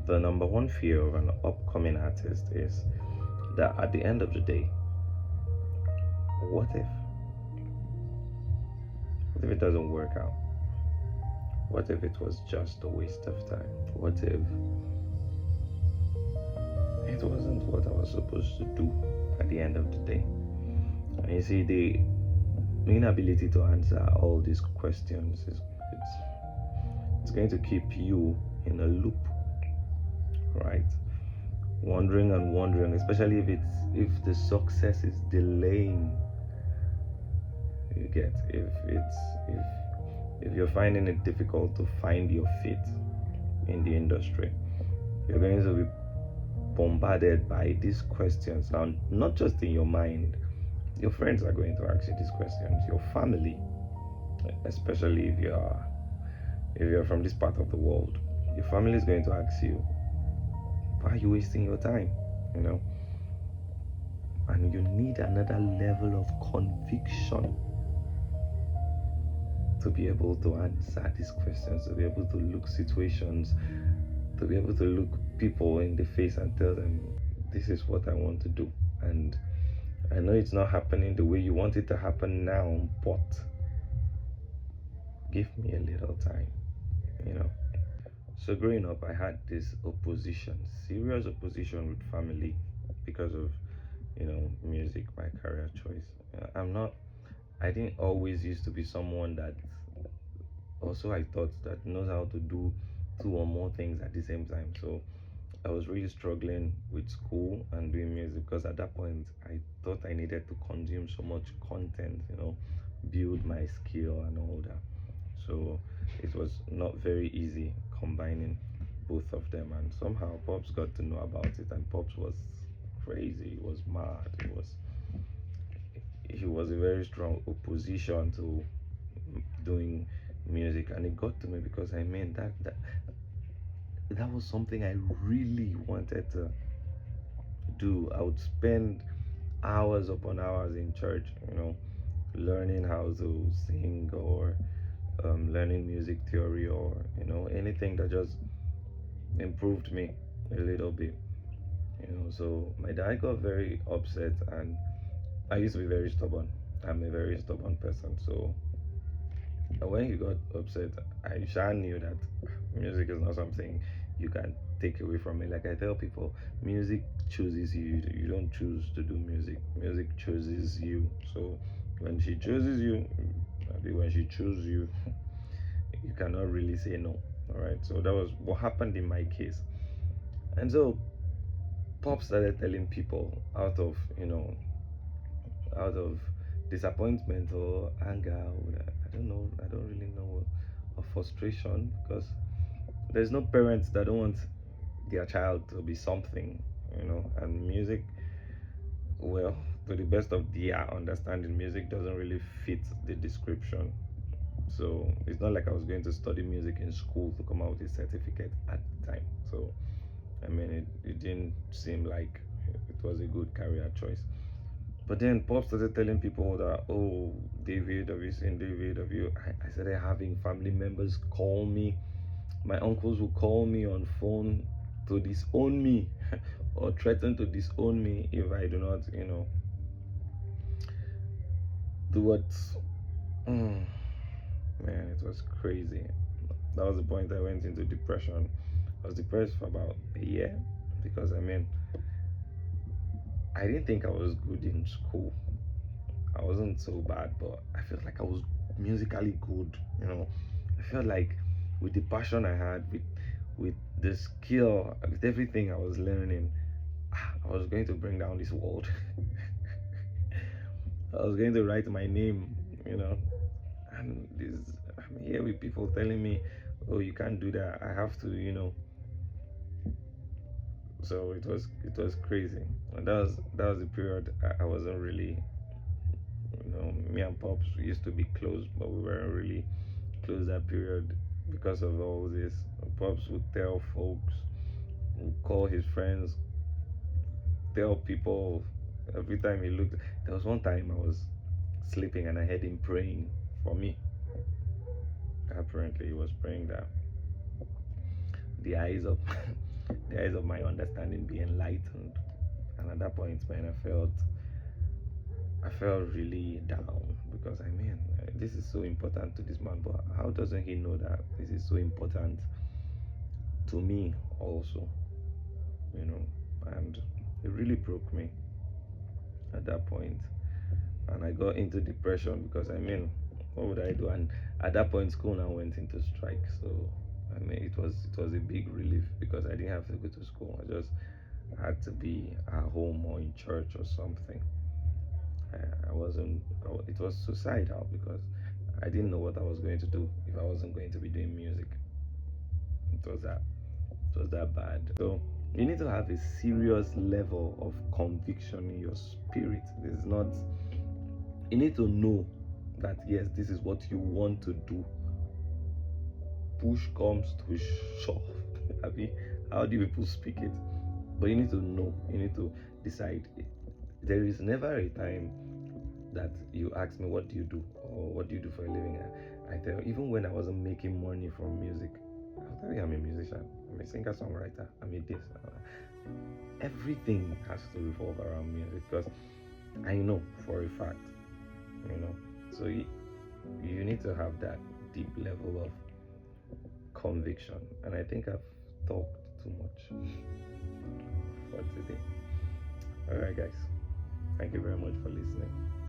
The number one fear of an upcoming artist is that at the end of the day, what if? What if it doesn't work out? What if it was just a waste of time? What if it wasn't what I was supposed to do at the end of the day? And you see, the inability to answer all these questions is it's going to keep you in a loop, right? Wondering and wondering, especially if the success is delaying. You get if you're finding it difficult to find your feet in the industry, you're going to be bombarded by these questions now, not just in your mind. Your friends are going to ask you these questions, your family, especially if you're from this part of the world, your family is going to ask you, why are you wasting your time? You know, and you need another level of conviction to be able to answer these questions, to be able to look situations, to be able to look people in the face and tell them, this is what I want to do. And I know it's not happening the way you want it to happen now, but give me a little time, you know. So growing up, I had this opposition, serious opposition with family because of, music, my career choice. I didn't always used to be someone that also I thought that knows how to do two or more things at the same time. So I was really struggling with school and doing music because at that point I thought I needed to consume so much content, build my skill and all that. So it was not very easy combining both of them, and somehow Pops got to know about it, and Pops was crazy, he was mad, he was a very strong opposition to doing music, and it got to me because I mean that was something I really wanted to do. I would spend hours upon hours in church, learning how to sing or learning music theory or anything that just improved me a little bit. So my dad got very upset, and I used to be very stubborn. I'm a very stubborn person, so when he got upset, I sure knew that music is not something you can take away from me. Like I tell people, music chooses you. You don't choose to do music. Music chooses you. So when she chooses you, maybe when she chooses you, you cannot really say no. All right. So that was what happened in my case. And so Pop started telling people out of disappointment or anger, or I don't know, I don't really know, or frustration, because there's no parents that don't want their child to be something, and music, well, to the best of their understanding, music doesn't really fit the description. So it's not like I was going to study music in school to come out with a certificate at the time. So I mean, it didn't seem like it was a good career choice. But then Pop started telling people that, oh, David, have you seen David? I started having family members call me. My uncles would call me on phone to disown me or threaten to disown me if I do not, do what. Mm, man, it was crazy. That was the point I went into depression. I was depressed for about a year because I didn't think I was good in school. I wasn't so bad, but I felt like I was musically good. I felt like with the passion I had, with the skill, with everything I was learning, I was going to bring down this world. I was going to write my name, and I'm here with people telling me, "Oh, you can't do that. I have to." So it was crazy, and that was the period I wasn't really, me and Pops used to be close, but we weren't really close that period because of all this. Pops would tell folks, would call his friends, tell people every time he looked. There was one time I was sleeping and I heard him praying for me. Apparently, he was praying that the eyes of the eyes of my understanding be enlightened. And at that point, man, I felt really down because I mean, this is so important to this man, but how doesn't he know that this is so important to me also? You know, and it really broke me at that point, and I got into depression because I mean, what would I do? And at that point, school now went into strike, so I mean, it was a big relief because I didn't have to go to school. I just had to be at home or in church or something. I wasn't. It was suicidal because I didn't know what I was going to do if I wasn't going to be doing music. It was that. It was that bad. So you need to have a serious level of conviction in your spirit. This is not. You need to know that yes, this is what you want to do. Push comes to shove. I mean, how do people speak it? But you need to know. You need to decide. There is never a time that you ask me what do you do or what do you do for a living. I tell you, even when I wasn't making money from music, I'll tell you I'm a musician, I'm a singer songwriter, I'm a this. Everything has to revolve around music because I know for a fact, you know. So you need to have that deep level of conviction, and I think I've talked too much for today. All right, guys. Thank you very much for listening.